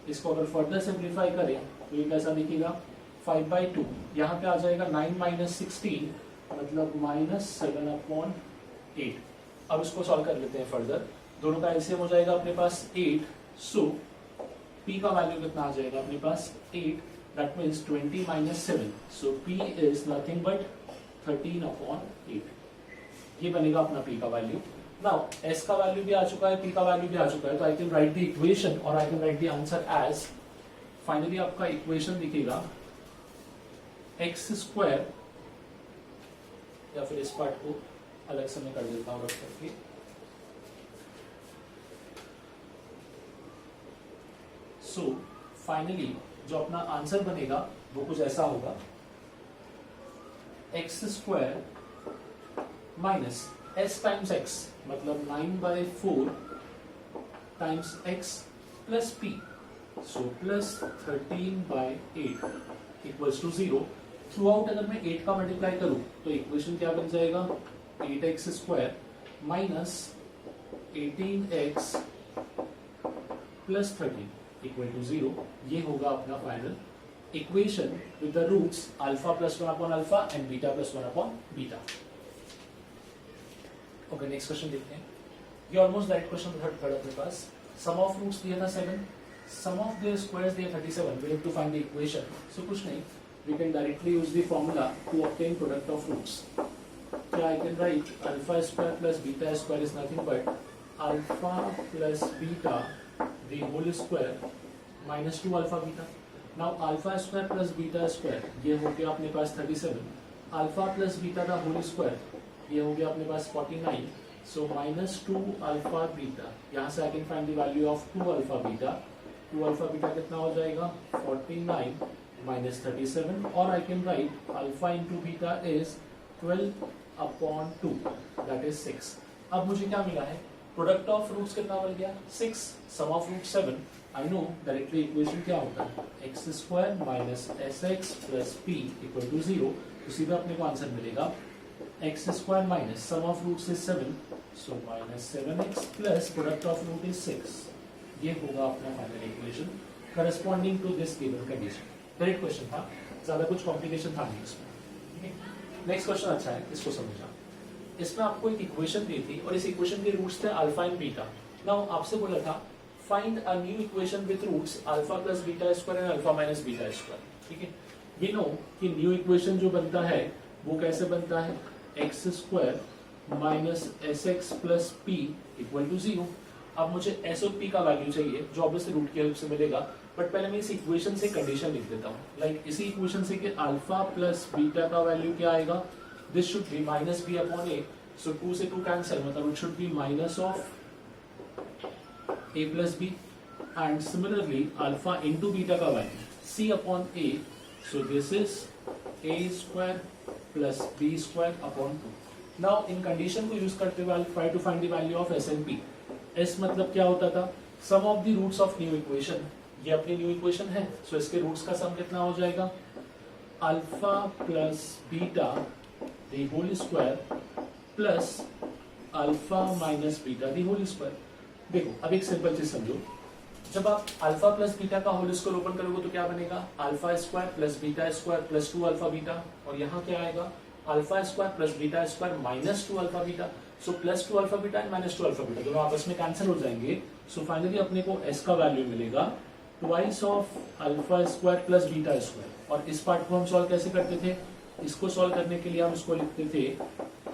इसको अगर फर्दर सिंप्लीफाई करें तो ये कैसा दिखेगा 5/2, यहाँ पे आ जाएगा 9 माइनस 16 मतलब -7/8। अब इसको सॉल्व कर लेते हैं फर्दर, दोनों का एलसीएम हो जाएगा अपने पास 8। सो p का वैल्यू कितना आ जाएगा अपने पास 8, that means 20 minus 7, so p is nothing but 13/8। ये बनेगा अपना p का वैल्यू। नाउ s का वैल्यू भी आ चुका है, p का वैल्यू भी आ चुका है, तो I can write the equation और I can write the answer as, finally आपका इक्वेशन दिखेगा x स्क्वायर, या फिर इस पार्ट को अलग से मैं कर देता हूं रख करके। सो फाइनली जो अपना आंसर बनेगा वो कुछ ऐसा होगा x square minus s times x मतलब 9/4 times x plus p, so plus 13/8 equals to 0। Throughout अगर मैं 8 का मल्टीप्लाई करूं तो इक्वेशन क्या बन जाएगा 8x square minus 18x plus 13 equal to 0। ये होगा अपना final equation with the roots alpha plus 1 upon alpha and beta plus 1 upon beta. Okay, next question देखते हैं। ये ऑलमोस्ट डायरेक्ट क्वेश्चन थर्ड अपने पास। सम ऑफ रूट्स दिया था 7, सम ऑफ देयर स्क्वायर्स दिया 37, we have to find the equation. So कुछ नहीं, we can directly use the formula to obtain product of roots. So I can write alpha square plus beta square is nothing but alpha plus beta the whole square minus 2 alpha beta. Now alpha square plus beta square ये हो गया अपने पास 37, alpha plus beta का whole square ये हो गया अपने पास 49, so minus 2 alpha beta। यहाँ से I can find the value of 2 alpha beta। 2 alpha beta कितना हो जाएगा 49 minus 37, और I can write alpha into beta is 12/2 that is 6। अब मुझे क्या मिला है प्रोडक्ट ऑफ रूट्स कितना मिल गया 6, sum of root 7। I know directly equation क्या होता है x square minus s x plus p equal to 0, तो सीधा अपने को आंसर मिलेगा x square minus sum of roots is 7, so minus 7x plus product of root is 6। ये होगा अपना final equation corresponding to this given condition. Direct question था, ज्यादा कुछ कॉम्प्लिकेशन था नहीं इसमें। नेक्स्ट क्वेश्चन अच्छा है, इसको समझा। इसमें आपको एक इक्वेशन दी थी और इस इक्वेशन के रूट्स थे अल्फा एंड बीटा। नाउ आपसे बोला था find a new equation with roots alpha plus beta square and alpha minus beta square. ठीक है, वी नो कि न्यू इक्वेशन जो बनता है वो कैसे बनता है x square minus s x plus p equal to 0। अब मुझे एस और पी का वैल्यू चाहिए जो ऑब्वियसली रूट की हेल्प से मिलेगा, बट पहले मैं इस इक्वेशन से कंडीशन लिख देता हूँ। लाइक इसी इक्वेशन से कि अल्फा प्लस बीटा का वैल्यू क्या आएगा, this should be minus B upon A, so 2 से 2 कैंसिल, मतलब it should be minus of a plus b, and similarly alpha into beta का value c upon a, so this is a square plus b square upon 2. Now in condition को use करते हुए I'll try to find the value of s and p. s मतलब क्या होता था, sum of the roots of new equation. ये अपनी new equation है, सो इसके रूट्स का सम कितना हो जाएगा, alpha plus beta the whole square plus alpha minus beta the whole square. देखो अब एक सिंपल चीज समझो, जब आप अल्फा प्लस बीटा का होल स्क्वायर ओपन करोगे तो क्या बनेगा, alpha square plus beta square plus 2 alpha beta, और यहाँ क्या आएगा, alpha square plus beta square minus 2 alpha beta. So plus 2 alpha beta and minus 2 alpha beta दोनों आपस में कैंसिल हो जाएंगे. सो फाइनली अपने को s का वैल्यू मिलेगा twice of alpha square plus beta square. और इस पार्ट को हम सॉल्व कैसे करते थे, इसको सॉल्व करने के लिए हम इसको लिखते थे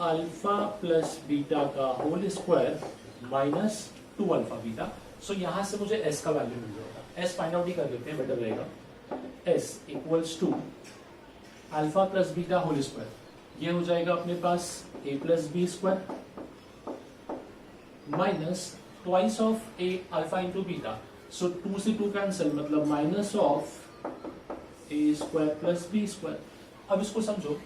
अल्फा प्लस बीटा का whole square minus 2 alpha beta. So यहां से मुझे s का वैल्यू मिल जाएगा. s फाइंड आउट ही कर देते हैं, बेटर रहेगा. s equals to alpha plus beta whole square, ये हो जाएगा अपने पास a plus B square minus twice of a alpha into beta. So 2 से 2 कैंसिल, मतलब minus of a square plus B square. अब इसको समझो,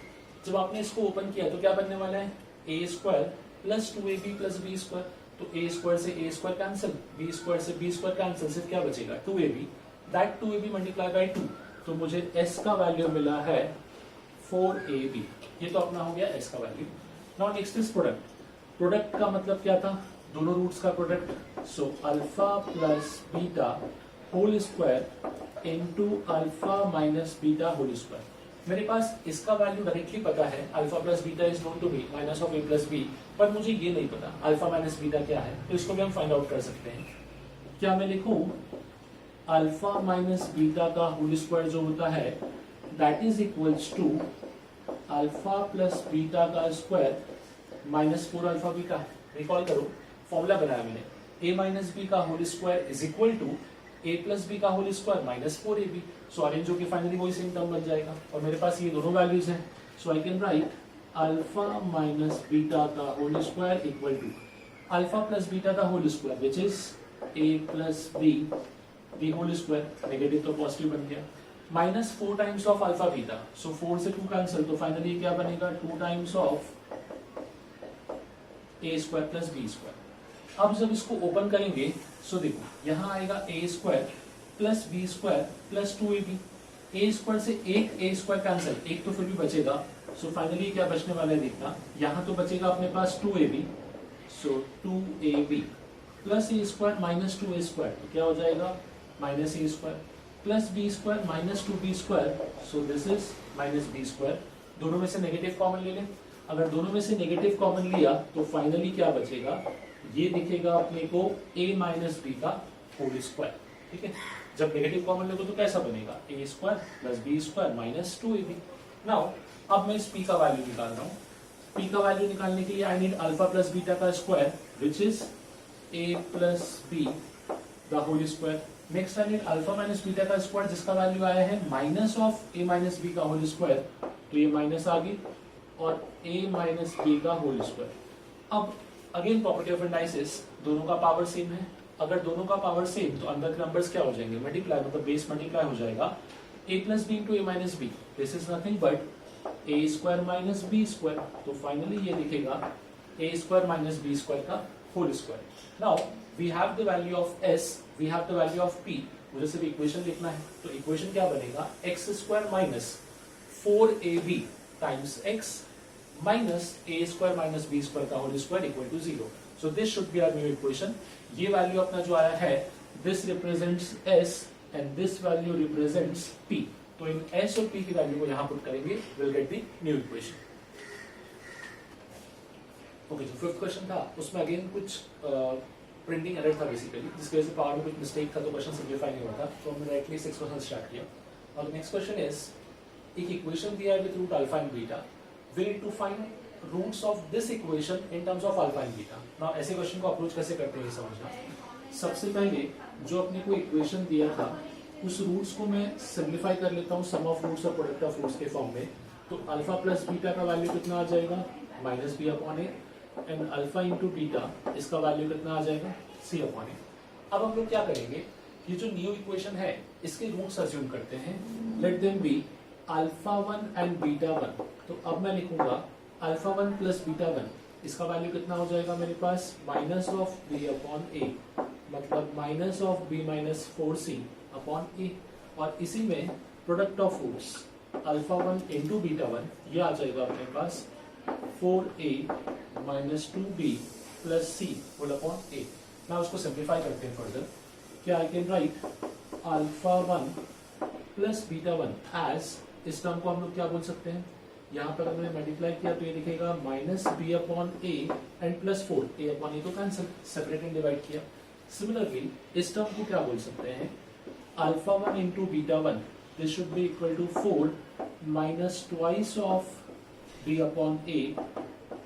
जब आपने इसको ओपन किया तो क्या बनने वाला है, a square plus 2ab plus B square. तो a स्क्वायर से a square cancel, b square से b स्क्वायर कैंसिल, सिर्फ क्या बचेगा 2ab. That 2ab multiply by 2, तो मुझे s का वैल्यू मिला है 4ab. ये तो अपना हो गया s का value. Now next is product. Product का मतलब क्या था, दोनों रूट्स का product. So alpha plus beta whole square into alpha minus beta whole square. मेरे पास इसका वैल्यू डायरेक्टली पता है, alpha plus beta is known to be minus of a plus b, पर मुझे ये नहीं पता अल्फा माइनस बीटा क्या है, तो इसको भी हम फाइंड आउट कर सकते हैं. क्या मैं लिखूं, अल्फा माइनस बीटा का होल स्क्वायर जो होता है that is equals to alpha plus beta का square minus 4 alpha beta. Recall करो, फॉर्मूला बनाया मैंने, a माइनस बी का whole square is equal to a plus B का whole square minus 4ab. So arrange होकर फाइनली वही same term बन जाएगा, और मेरे पास ये दोनों वैल्यूज हैं. So I can write alpha minus beta का whole square equal to alpha plus beta का whole square which is a plus B the whole square, negative तो पॉजिटिव बन गया, minus 4 times of alpha beta. So 4 से 2 cancel, तो finally क्या बनेगा 2 times of a square plus B square. अब जब इसको ओपन करेंगे, सो देखो यहाँ आएगा a square plus B square plus 2ab. a square से एक a स्क्वायर कैंसिल, एक तो फिर भी बचेगा. सो फाइनली क्या बचने वाला है देखना, यहाँ तो बचेगा अपने पास 2ab. So 2ab plus a square minus 2a square, तो क्या हो जाएगा minus a square plus b square minus 2b square. So this is minus b square. दोनों में से नेगेटिव कॉमन ले लें. अगर दोनों में से नेगेटिव कॉमन लिया तो फाइनली क्या बचेगा, ये दिखेगा अपने को a माइनस बी का होल स्क्वायर. ठीक है, जब नेगेटिव कॉमन लेगा तो कैसा बनेगा, a square plus B square minus 2ab. Now अब मैं इस p का वैल्यू निकाल रहा हूँ. p का वैल्यू निकालने के लिए I need alpha plus beta का square which is a plus B the whole square. Next I need alpha minus beta का स्क्वायर जिसका वैल्यू आया है minus of a minus B का होल स्क्वायर, तो ये माइनस आ गई, और a माइनस बी का होल स्क्वायर. अब अगेन प्रॉपर्टी ऑफ इंडाइसिस, दोनों का पावर सेम है. अगर दोनों का पावर सेम तो अंदर के नंबर्स क्या हो जाएंगे, मल्टीप्लाई, मतलब बेस मल्टीप्लाई हो जाएगा. a plus B into A minus B, this is nothing but a square minus B square. तो फाइनली ये दिखेगा a square minus B square का whole square. Now we have the value of s, we have the value of p. मुझे सिर्फ equation लिखना है, तो equation क्या बनेगा, X square minus 4ab times x minus a square minus B square का whole square equal to 0. So this should be our new equation. ये वैल्यू अपना जो आया है, this represents s and this value represents p. तो इन s और p की वैल्यू को यहां पुट करेंगे, will get the new equation. Okay, जो फिफ्थ क्वेश्चन था उसमें अगेन कुछ प्रिंटिंग एरर था बेसिकली, जिसकी वजह से पावर में कुछ मिस्टेक था, तो क्वेश्चन सिंप्लीफाई नहीं हुआ था. तो हमने डायरेक्टली 6% स्टार्ट किया. और नेक्स्ट क्वेश्चन इज, एक इक्वेशन दिया है with root alpha and beta. We need to find roots of this equation in terms of alpha and beta. Now ऐसे क्वेश्चन को अप्रोच कैसे करते हैं समझना. सबसे पहले जो अपने को इक्वेशन दिया था उस रूट्स को मैं सिंप्लीफाई कर लेता हूँ सम ऑफ रूट्स और प्रोडक्ट ऑफ रूट्स के फॉर्म में. तो अल्फा प्लस बीटा का वैल्यू कितना आ जाएगा, minus B upon A, and alpha into beta इसका वैल्यू कितना आ जाएगा, सी अपॉन ए. अब हम लोग क्या करेंगे, ये जो न्यू इक्वेशन है इसके रूट्स अज्यूम करते हैं, let them be alpha 1 and beta 1। तो अब मैं लिखूंगा अल्फा 1 प्लस बीटा 1, इसका वैल्यू कितना हो जाएगा मेरे पास माइनस ऑफ बी अपॉन ए, मतलब minus of B minus 4c upon A, और इसी में product of roots alpha 1 into beta 1 ये आ जाएगा अपने पास 4a minus 2b plus c whole upon a। मैं उसको सिंप्लीफाई करते हैं फर्दर, क्या I can write alpha 1 plus beta 1 as, इस टर्म को हम लोग क्या बोल सकते हैं, यहाँ पर हमने मल्टीप्लाई किया तो ये दिखेगा minus B upon A and plus 4, A upon A तो कैंसिल, सेपरेट एंड डिवाइड किया। सिमिलरली इस टर्म को क्या बोल सकते हैं, alpha 1 into beta 1, this should be equal to 4 minus twice of B upon A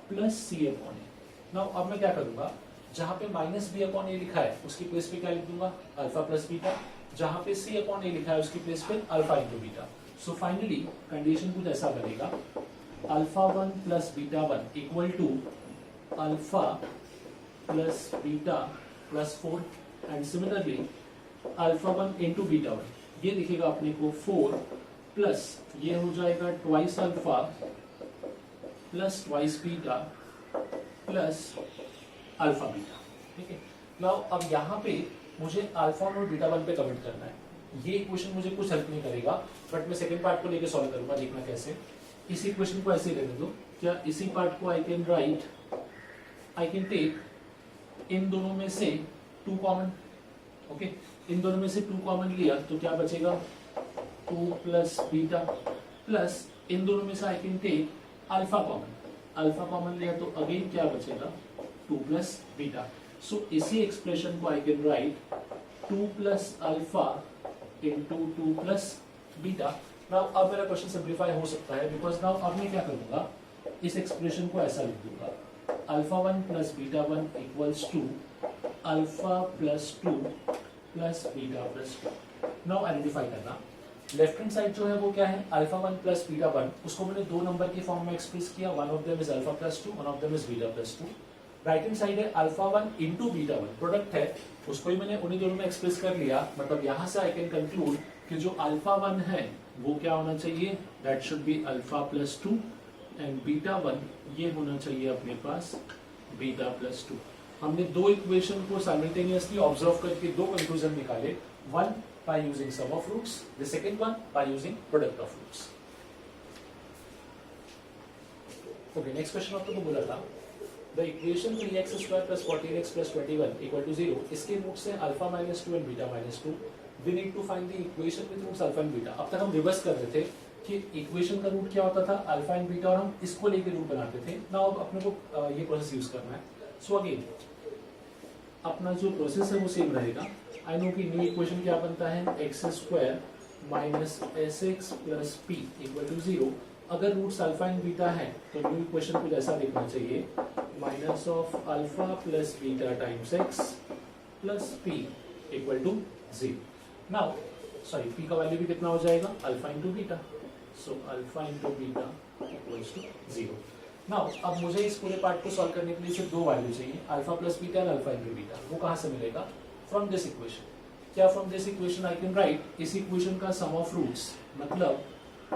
plus C upon A. Now अब मैं क्या करूंगा, जहां पे माइनस बी अपॉन ए लिखा है उसकी प्लेस पे क्या लिख दूंगा अल्फा प्लस बीटा, जहां पे सी अपॉन ए लिखा है उसकी प्लेस पे alpha into beta. So finally condition कुछ ऐसा बनेगा, alpha 1 plus beta 1 equal to alpha plus beta plus 4, and similarly alpha 1 into beta 1 ये दिखेगा अपने को 4 प्लस ये हो जाएगा twice alpha plus twice beta plus alpha beta. ठीक है, नाउ अब यहाँ पे मुझे अल्फा और बीटा 1 पे कमेंट करना है। ये इक्वेशन मुझे कुछ हेल्प नहीं करेगा, बट मैं सेकंड पार्ट को लेके सॉल्व करूंगा, देखना कैसे। इस इक्वेशन को ऐसे ही रहने दो, क्या इसी पार्ट को I can write, I can take इन दोनों में से 2 कॉमन, ओके, इन दोनों में से 2 कॉमन लिया तो क्या बचेगा 2 प्लस बीटा, प्लस इन दोनों में से I can take alpha common, alpha common लिया तो अगेन क्या बचेगा 2 प्लस बीटा। सो इसी एक्सप्रेशन को I can write 2 plus alpha into 2 plus beta. Now अब मेरा क्वेश्चन सिंप्लीफाई हो सकता है, बिकॉज नाउ अब मैं क्या करूंगा, इस एक्सप्रेशन को ऐसा लिख दूंगा alpha 1 plus beta 1 equals to alpha plus 2 plus beta plus 2। Now identify करना, लेफ्ट हैंड साइड जो है वो क्या है अल्फा 1 प्लस बीटा 1, उसको मैंने 2 नंबर के फॉर्म में एक्सप्रेस किया, one of them is alpha plus 2, one of them is beta plus 2। Right hand side है अल्फा 1 इंटू बीटा 1, प्रोडक्ट है, उसको ही मैंने उन्हीं दोनों में एक्सप्रेस कर लिया, मतलब यहाँ से आई कैन कंक्लूड कि जो अल्फा 1 है वो क्या होना चाहिए, that should be alpha plus 2, and beta 1 ये होना चाहिए अपने पास बीटा प्लस 2। हमने 2 इक्वेशन को साइमल्टेनियसली ऑब्जर्व करके 2 कंक्लूजन निकाले, one by using sum of roots, the second one by using product of roots. Okay, next question आपको बोला था, the equation 3x square plus 14x plus 21 equal to 0, इसके roots हैं alpha minus 2 and beta minus 2। we need to find the equation with roots alpha and beta. अब तक हम reverse कर रहे थे कि इक्वेशन का रूट क्या होता था अल्फा एंड बीटा, और हम इसको लेके रूट बनाते थे। नाउ अब अपने को ये प्रोसेस यूज करना है। सो अगेन अपना जो प्रोसेस है वो सेम रहेगा। आई नो कि न्यू इक्वेशन क्या बनता है x square minus s x plus p equal to 0। अगर रूट्स अल्फा एंड बीटा है तो न्यू इक्वेशन कुछ ऐसा देखना चाहिए, minus of alpha plus beta times x plus p equal to 0। Now sorry p का वैल्यू भी कितना हो जाएगा alpha into beta, so alpha into beta equals to 0। Now अब मुझे इस पूरे पार्ट को सॉल्व करने के लिए सिर्फ 2 वैल्यू चाहिए, alpha plus beta and alpha into beta. वो कहाँ से मिलेगा, फ्रॉम दिस इक्वेशन। क्या from this equation I can right इस इक्वेशन का सम ऑफ रूट्स, मतलब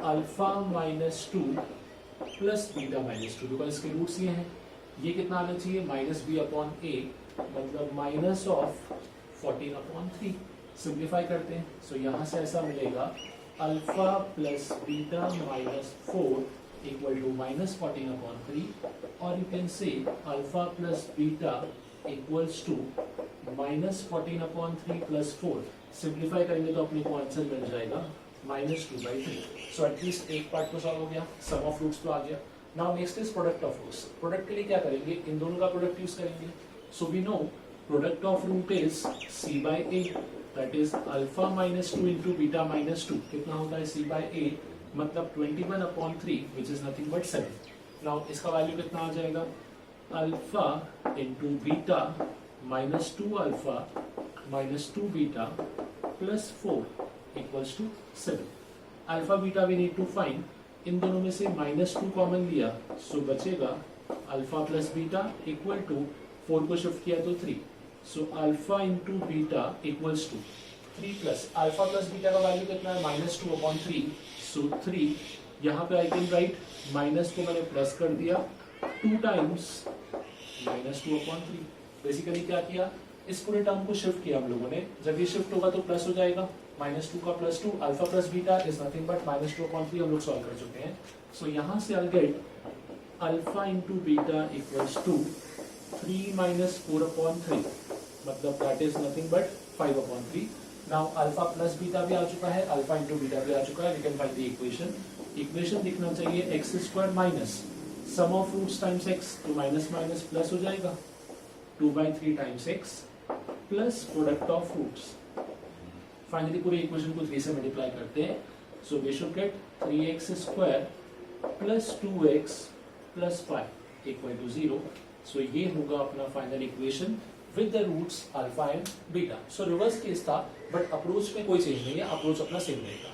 alpha minus 2 plus beta minus 2, because इसके रूट्स ये हैं। ये कितना आना चाहिए माइनस बी अपॉन ए, मतलब माइनस ऑफ 14 अपॉन 3। सिंप्लीफाई करते हैं, सो यहाँ से ऐसा मिलेगा alpha plus beta minus 4 equal to minus 14 upon 3, और you can say alpha plus beta equals to minus 14 upon 3 plus 4। Simplify करेंगे तो अपने को आंसर मिल जाएगा माइनस 2/3। सो एटलीस्ट एक पार्ट तो सॉल्व हो गया, सम ऑफ रूट्स तो आ गया। Now next is product of roots. Product के लिए क्या करेंगे, इन दोनों का प्रोडक्ट यूज करेंगे। So we know product of root is c/a, that is alpha minus 2 into beta minus 2। कितना होता है c/a, मतलब 21 upon 3 which is nothing but 7। Now इसका वैल्यू कितना आ जाएगा, alpha into beta minus 2 alpha minus 2 beta plus 4 equals to 7। Alpha beta we need to find, इन दोनों में से माइनस 2 कॉमन लिया, सो बचेगा alpha plus beta equal to 4 को शिफ्ट किया तो 3, so alpha into beta equals to 3 plus alpha plus beta का वैल्यू कितना है -2/3. सो 3 यहाँ पे आई कैन राइट माइनस को मैंने प्लस कर दिया 2 टाइम्स -2/3. बेसिकली क्या किया, इस पूरे टर्म को शिफ्ट किया हम लोगों ने. जब ये शिफ्ट होगा तो प्लस हो जाएगा, -2 का +2 alpha plus beta is nothing but -2/3 हम लोग सॉल्व कर चुके हैं. सो यहाँ से I get alpha into beta equals to 3 - 4/3, मतलब that is nothing but 5/3. Now alpha plus beta भी आ चुका है, अल्फा इंटू बीटा भी आ चुका है. We can find the equation दिखना चाहिए x² minus sum of roots times x, तो माइनस माइनस प्लस हो जाएगा 2/3 times x plus product of roots. Finally पूरे इक्वेशन को 3 से मल्टीप्लाई करते हैं. So we should get 3x² plus 2x plus 5 equal to 0. So ये होगा अपना final equation with the roots alpha and beta. So reverse case था but approach में कोई चेंज नहीं है, अप्रोच अपना सेम रहेगा.